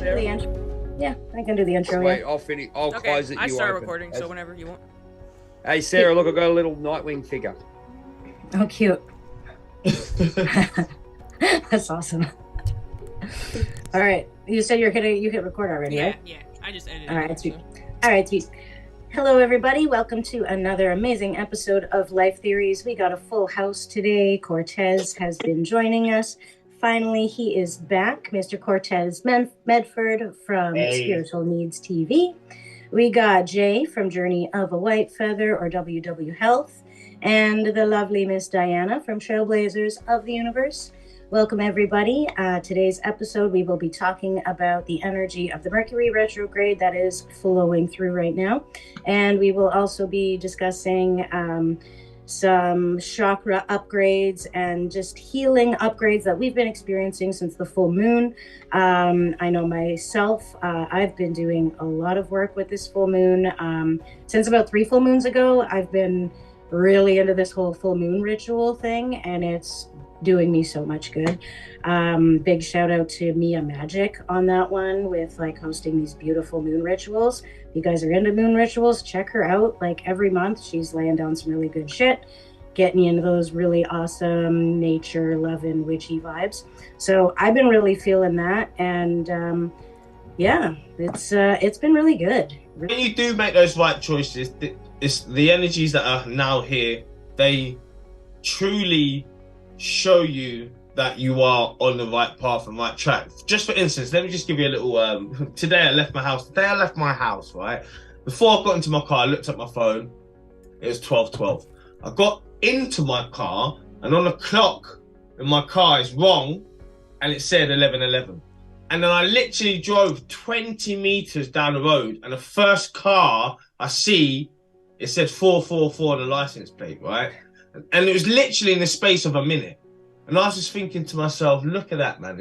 can do the intro. Yeah, I can do the intro. Wait, Yeah. I'll finish. I'll Okay, close it. I You start open. recording, so whenever you want. Hey, Sarah, look, I got a little Nightwing figure. Oh, cute. That's awesome. All right, you said you hit record already, right? Yeah. I just edited. All right, it, sweet. so. All right, sweet. Hello, everybody. Welcome to another amazing episode of Life Theories. We got a full house today. Cortez has been joining us. Finally, he is back, Mr. Cortez Medford from Spiritual Needs TV. We got Jay from Journey of a Whitefeather or WW Health, and the lovely Miss Diana from Trailblazers of the Universe. Welcome, everybody. Today's episode, we will be talking about the energy of the Mercury retrograde that is flowing through right now. And we will also be discussing some chakra upgrades and just healing upgrades that we've been experiencing since the full moon. I know myself, I've been doing a lot of work with this full moon. Since about 3 full moons ago, I've been really into this whole full moon ritual thing, and it's doing me so much good. Big shout out to Mia Magic on that one with like hosting these beautiful moon rituals. If you guys are into moon rituals, check her out. Like every month, she's laying down some really good shit, getting you into those really awesome nature loving witchy vibes. So I've been really feeling that, and yeah, it's been really good. When you do make those right choices, it's the energies that are now here, they truly show you that you are on the right path and right track. Just for instance, let me just give you a little today I left my house, right? Before I got into my car, I looked at my phone. It was 12:12. I got into my car, and on the clock in my car is wrong, and it said 11:11. And then I literally drove 20 meters down the road, and the first car I see, it said 444 on the license plate, right? And it was literally in the space of a minute. And I was just thinking to myself, look at that, man.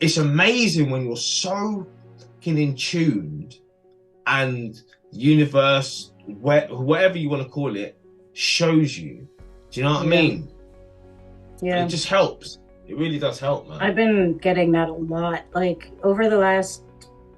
It's amazing when you're so fucking in tuned, and the universe, whatever you want to call it, shows you. Do you know what I mean? Yeah. And it just helps. It really does help, man. I've been getting that a lot. Like over the last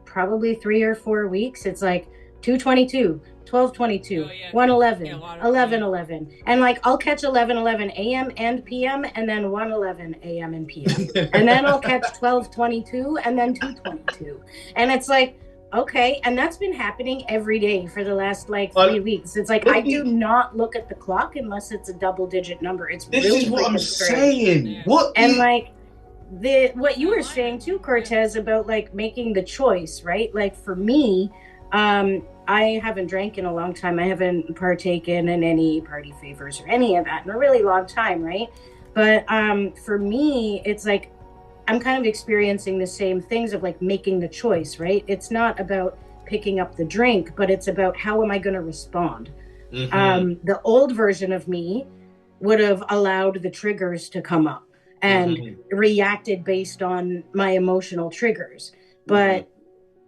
probably 3 or 4 weeks, it's like 2:22. 12:22, 1:11, 11:11, and like I'll catch 11:11 a.m. and p.m. and then 1:11 a.m. and p.m. and then I'll catch 12:22 and then 2:22, and it's like, okay, and that's been happening every day for the last like 3 weeks. It's like I do not look at the clock unless it's a double-digit number. It's this really is what I'm strange. saying. What and like what you were saying too, Cortez, about like making the choice, right? Like for me, I haven't drank in a long time. I haven't partaken in any party favors or any of that in a really long time, right? But for me, it's like I'm kind of experiencing the same things of like making the choice, right? It's not about picking up the drink, but it's about how am I going to respond? Mm-hmm. The old version of me would have allowed the triggers to come up and reacted based on my emotional triggers. But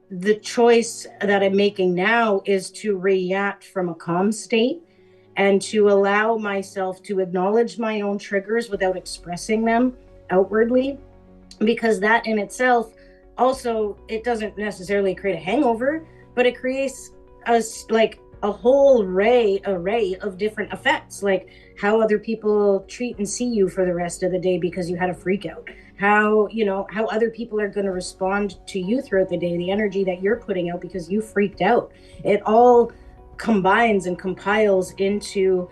the choice that I'm making now is to react from a calm state and to allow myself to acknowledge my own triggers without expressing them outwardly, because that in itself also, it doesn't necessarily create a hangover, but it creates a whole array of different effects, like how other people treat and see you for the rest of the day because you had a freak out, how other people are going to respond to you throughout the day, the energy that you're putting out because you freaked out. It all combines and compiles into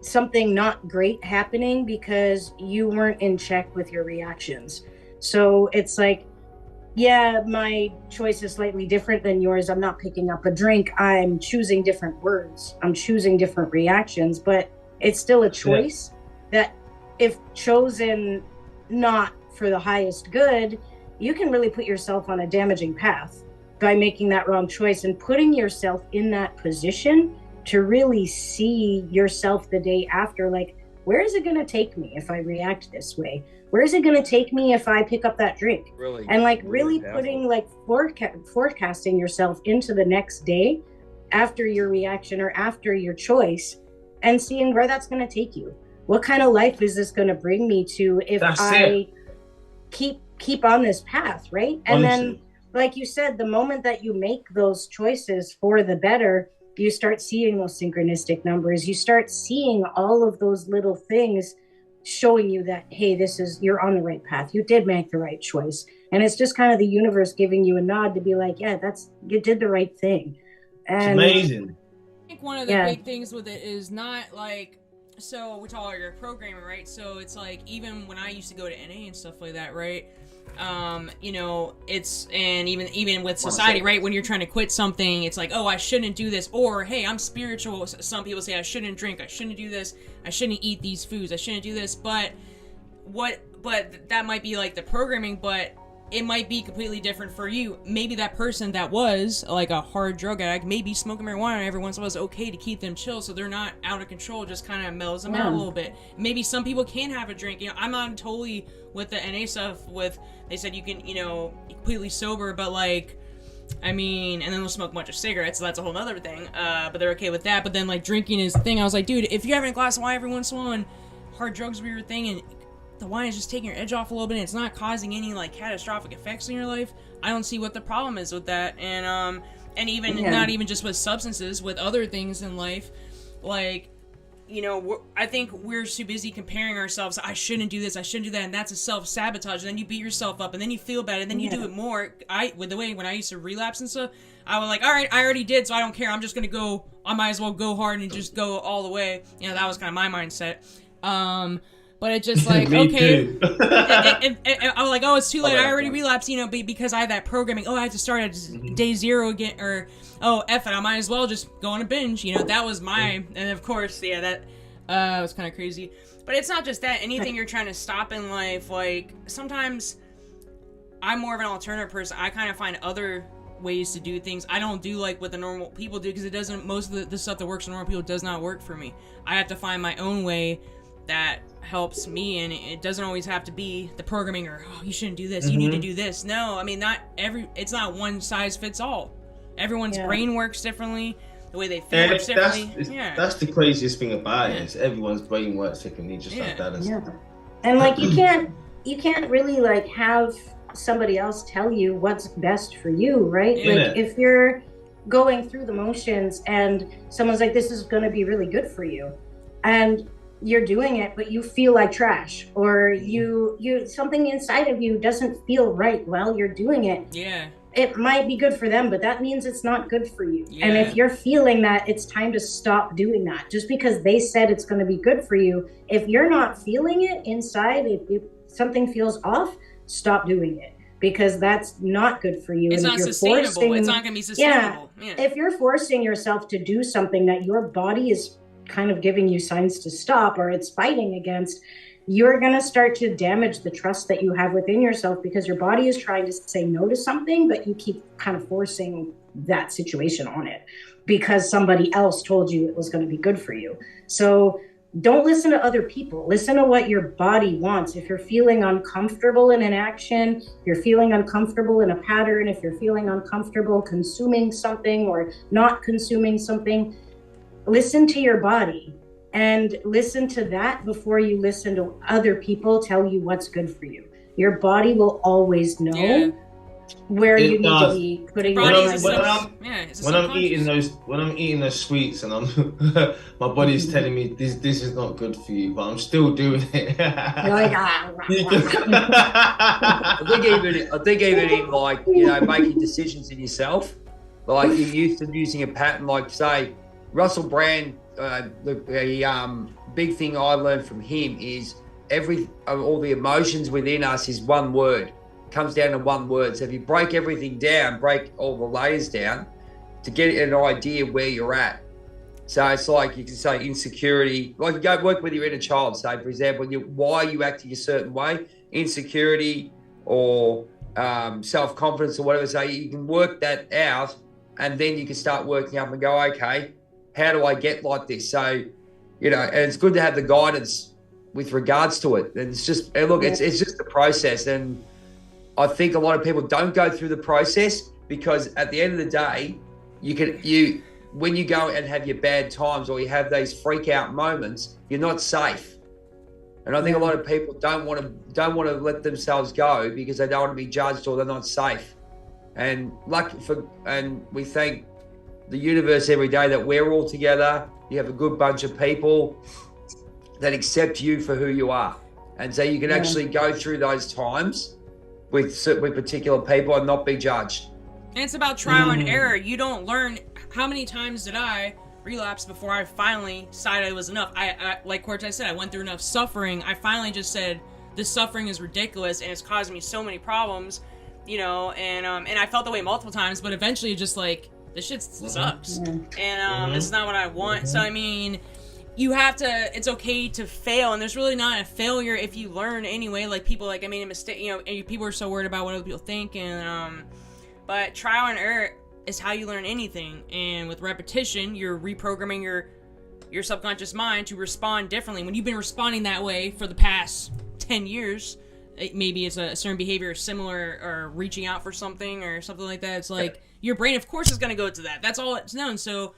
something not great happening because you weren't in check with your reactions. So it's like, yeah, my choice is slightly different than yours. I'm not picking up a drink. I'm choosing different words. I'm choosing different reactions, but it's still a choice that if chosen not for the highest good, you can really put yourself on a damaging path by making that wrong choice and putting yourself in that position to really see yourself the day after, like, where is it going to take me if I react this way? Where is it going to take me if I pick up that drink? Really, and like really putting like forecasting yourself into the next day after your reaction or after your choice and seeing where that's going to take you. What kind of life is this going to bring me to if I keep keep on this path, right? And Honestly. then, like you said, the moment that you make those choices for the better, you start seeing those synchronistic numbers. You start seeing all of those little things showing you that, hey, you're on the right path. You did make the right choice. And it's just kind of the universe giving you a nod to be like, yeah, you did the right thing. It's And amazing. I think one of the big things with it is not like, so we talk about your programming, right? So it's like, even when I used to go to NA and stuff like that, right? You know, it's, and even with society, right? When you're trying to quit something, it's like, oh, I shouldn't do this, or hey, I'm spiritual. Some people say I shouldn't drink, I shouldn't do this, I shouldn't eat these foods, I shouldn't do this. But that might be like the programming, but it might be completely different for you. Maybe that person that was like a hard drug addict, maybe smoking marijuana every once in a while is okay to keep them chill, so they're not out of control, just kind of mellows them out a little bit. Maybe some people can have a drink. You know, I'm not totally with the NA stuff with, they said you can, you know, completely sober, but like, I mean, and then they'll smoke a bunch of cigarettes, so that's a whole other thing. But they're okay with that. But then like drinking is the thing. I was like, dude, if you're having a glass of wine every once in a while and hard drugs were your thing, and the wine is just taking your edge off a little bit and it's not causing any like catastrophic effects in your life, I don't see what the problem is with that. And even not even just with substances, with other things in life, like, you know, I think we're too busy comparing ourselves. I shouldn't do this, I shouldn't do that, and that's a self-sabotage. And then you beat yourself up, and then you feel bad, and then you do it more. When I used to relapse and stuff, I was like, all right, I already did, so I don't care. I'm just gonna go. I might as well go hard and just go all the way. You know, that was kind of my mindset. But it's just like, okay. and I was like, oh, it's too late. I already relapsed, you know, because I had that programming. Oh, I have to start at day 0 again. Or, oh, F it, I might as well just go on a binge. You know, that was my, and of course, yeah, that was kind of crazy. But it's not just that. Anything you're trying to stop in life, like, sometimes I'm more of an alternative person. I kind of find other ways to do things. I don't do like what the normal people do, because it doesn't, most of the stuff that works for normal people does not work for me. I have to find my own way that helps me, and it doesn't always have to be the programming or, oh, you shouldn't do this, you need to do this. No, I mean, it's not one size fits all. Everyone's brain works differently, the way they feel works differently. That's the craziest thing about it, is everyone's brain works differently, just like that. And like, you can't really like have somebody else tell you what's best for you, right? Like, if you're going through the motions and someone's like, this is going to be really good for you, and you're doing it, but you feel like trash, or you something inside of you doesn't feel right while you're doing it. It might be good for them, but that means it's not good for you. And if you're feeling that, it's time to stop doing that. Just because they said it's going to be good for you, if you're not feeling it inside, if something feels off, stop doing it, because that's not good for you. It's not sustainable. It's not going to be sustainable. If you're forcing yourself to do something that your body is kind of giving you signs to stop, or it's fighting against, you're going to start to damage the trust that you have within yourself, because your body is trying to say no to something, but you keep kind of forcing that situation on it because somebody else told you it was going to be good for you. So don't listen to other people. Listen to what your body wants. If you're feeling uncomfortable in an action, if you're feeling uncomfortable in a pattern, if you're feeling uncomfortable consuming something or not consuming something, listen to your body, and listen to that before you listen to other people tell you what's good for you. Your body will always know where you need to be putting your when I'm eating those sweets, and my body's telling me this is not good for you, but I'm still doing it. You're like, I think even in like, you know, making decisions in yourself, like you're used to using a pattern, like say Russell Brand, the big thing I learned from him is all the emotions within us is one word. It comes down to one word. So if you break everything down, break all the layers down to get an idea where you're at. So it's like you can say insecurity, like you go work with your inner child. Say, for example, why are you acting a certain way? Insecurity or self-confidence or whatever. So you can work that out, and then you can start working up and go, okay, how do I get like this? So, you know, and it's good to have the guidance with regards to it. And it's just, and look, it's just a process. And I think a lot of people don't go through the process, because at the end of the day, when you go and have your bad times, or you have those freak out moments, you're not safe. And I think a lot of people don't want to let themselves go because they don't want to be judged or they're not safe. And we thank the universe every day that we're all together. You have a good bunch of people that accept you for who you are, and so you can actually go through those times with particular people and not be judged. And it's about trial and error. You don't learn. How many times did I relapse before I finally decided it was enough? I like Cortez said, I went through enough suffering. I finally just said, this suffering is ridiculous and it's causing me so many problems, you know, and I felt that way multiple times, but eventually just like, this shit sucks. And it's not what I want. So I mean, you have to, it's okay to fail, and there's really not a failure if you learn anyway. Like people like, I made a mistake, you know, and people are so worried about what other people think, and but trial and error is how you learn anything, and with repetition, you're reprogramming your subconscious mind to respond differently. When you've been responding that way for the past 10 years, maybe it's a certain behavior similar, or reaching out for something or something like that. It's like your brain, of course, is going to go to that. That's all it's known. So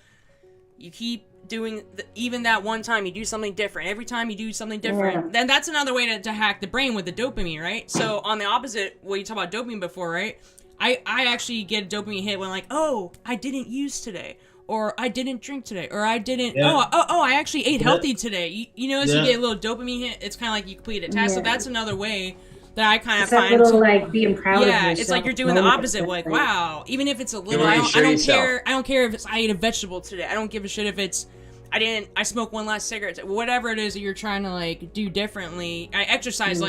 you keep doing even that one time you do something different. Every time you do something different, then that's another way to hack the brain with the dopamine, right? So on the opposite, what you talked about dopamine before, right? I actually get a dopamine hit when like, oh, I didn't use today, or I didn't drink today, or I didn't, I actually ate healthy today. You notice you get a little dopamine hit. It's kind of like you completed a task. So that's another way that I kind of find little, like being proud of yourself. It's like you're doing the opposite. Like, wow, even if it's a little, I don't care. I don't care if it's I ate a vegetable today. I don't give a shit if it's I smoked one last cigarette. Whatever it is that you're trying to like do differently. I exercise.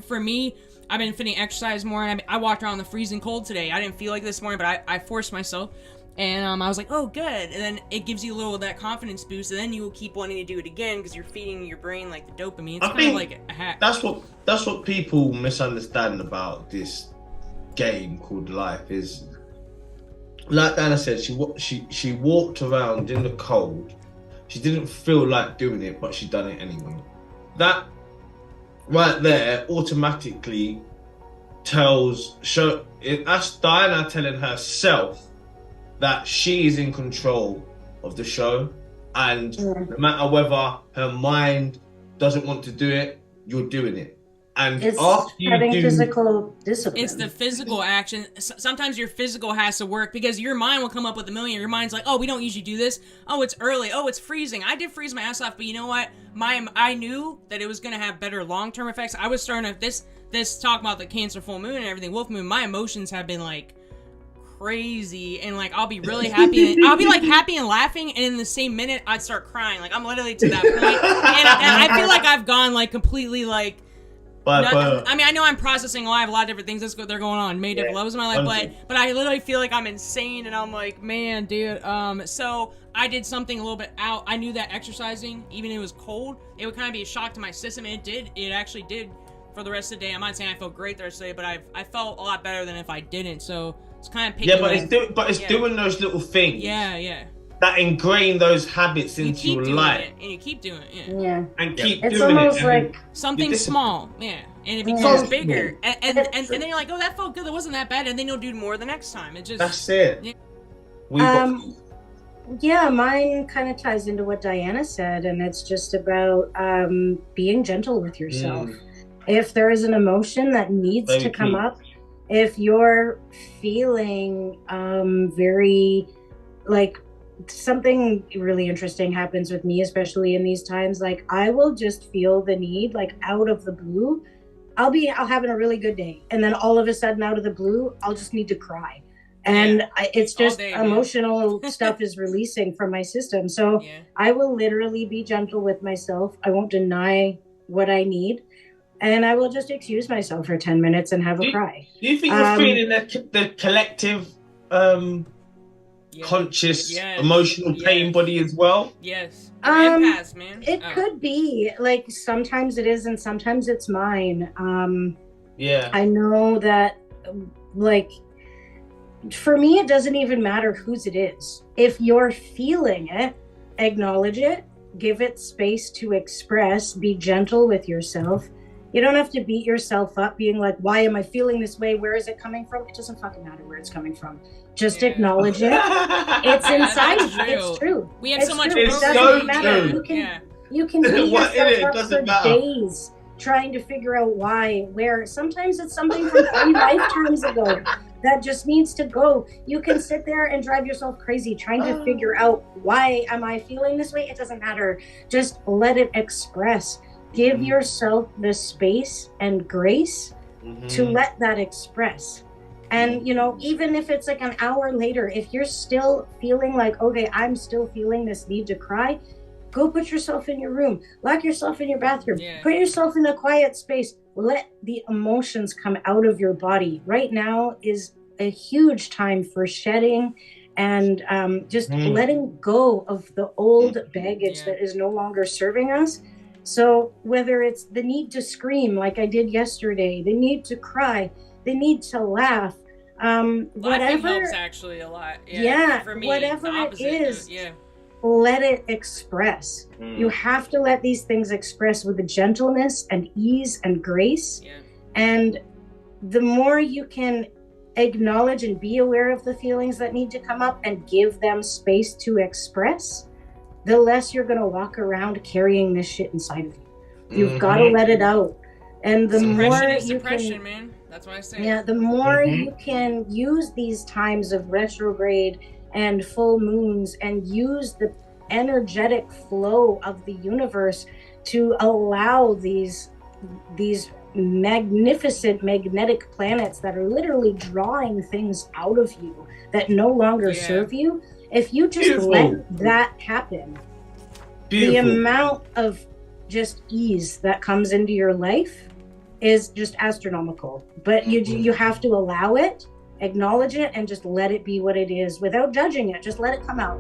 For me, I've been fitting exercise more, and I walked around the freezing cold today. I didn't feel like this morning, but I forced myself, and I was like, oh, good. And then it gives you a little of that confidence boost, and then you will keep wanting to do it again because you're feeding your brain like the dopamine. It's kind of like a hack. That's what people misunderstand about this game called life. Is like Anna said, she walked around in the cold. She didn't feel like doing it, but she done it anyway. That right there automatically that's Diana telling herself that she is in control of the show, and no matter whether her mind doesn't want to do it, you're doing it. And it's after you having physical discipline. It's the physical action. Sometimes your physical has to work because your mind will come up with a million. Your mind's like, oh, we don't usually do this. Oh, it's early. Oh, it's freezing. I did freeze my ass off, but you know what? I knew that it was going to have better long-term effects. I was starting to, this talk about the Cancer full moon and everything, wolf moon, my emotions have been like crazy, and like I'll be really happy and I'll be like happy and laughing, and in the same minute I'd start crying. Like I'm literally to that point. and I feel like I've gone like completely like, I mean, I know I'm processing. I have a lot of different things they're going on, many different levels in my life, but I literally feel like I'm insane, and I'm like, man, dude. So I did something a little bit out. I knew that exercising, even if it was cold, it would kind of be a shock to my system, and it actually did for the rest of the day. I'm not saying I felt great the rest of the day, but I felt a lot better than if I didn't. So it's kind of it's doing those little things. Yeah. That ingrain those habits into your life, and you keep doing it, and keep it's doing almost it. like something small, and it becomes bigger, and then you're like, oh, that felt good, that wasn't that bad, and then you'll do more the next time. It just that's it. Mine kind of ties into what Diana said, and it's just about being gentle with yourself. If there is an emotion that needs to come up, if you're feeling very like something really interesting happens with me, especially in these times, like I will just feel the need, like out of the blue, I'll having a really good day, and then all of a sudden out of the blue I'll just need to cry, and it's just emotional stuff is releasing from my system. So I will literally be gentle with myself. I won't deny what I need, and I will just excuse myself for 10 minutes and have a cry. Do you think you're feeling the collective conscious emotional pain body as well? Yes. Empaths, man. It could be like sometimes it is and sometimes it's mine. I know that like for me it doesn't even matter whose it is. If you're feeling it, acknowledge it, give it space to express, be gentle with yourself. You don't have to beat yourself up being like, why am I feeling this way? Where is it coming from? It doesn't fucking matter where it's coming from. Just acknowledge it. It's inside you. It's true. We have so much. It's so true. You can beat yourself up for days trying to figure out why, where. Sometimes it's something from 3 lifetimes ago that just needs to go. You can sit there and drive yourself crazy trying to figure out, why am I feeling this way? It doesn't matter. Just let it express. Give yourself the space and grace to let that express. And, you know, even if it's like an hour later, if you're still feeling like, okay, I'm still feeling this need to cry, go put yourself in your room, lock yourself in your bathroom, put yourself in a quiet space, let the emotions come out of your body. Right now is a huge time for shedding and just letting go of the old baggage that is no longer serving us. So whether it's the need to scream like I did yesterday, the need to cry, the need to laugh, whatever helps actually a lot. For me, whatever it is, let it express. You have to let these things express with the gentleness and ease and grace. And the more you can acknowledge and be aware of the feelings that need to come up and give them space to express, the less you're going to walk around carrying this shit inside of you. You've got to let it out. And the more you can, man. That's why I say. Yeah, the more you can use these times of retrograde and full moons and use the energetic flow of the universe to allow these magnificent magnetic planets that are literally drawing things out of you that no longer serve you. If you just let that happen, the amount of just ease that comes into your life is just astronomical. But you have to allow it, acknowledge it, and just let it be what it is without judging it. Just let it come out.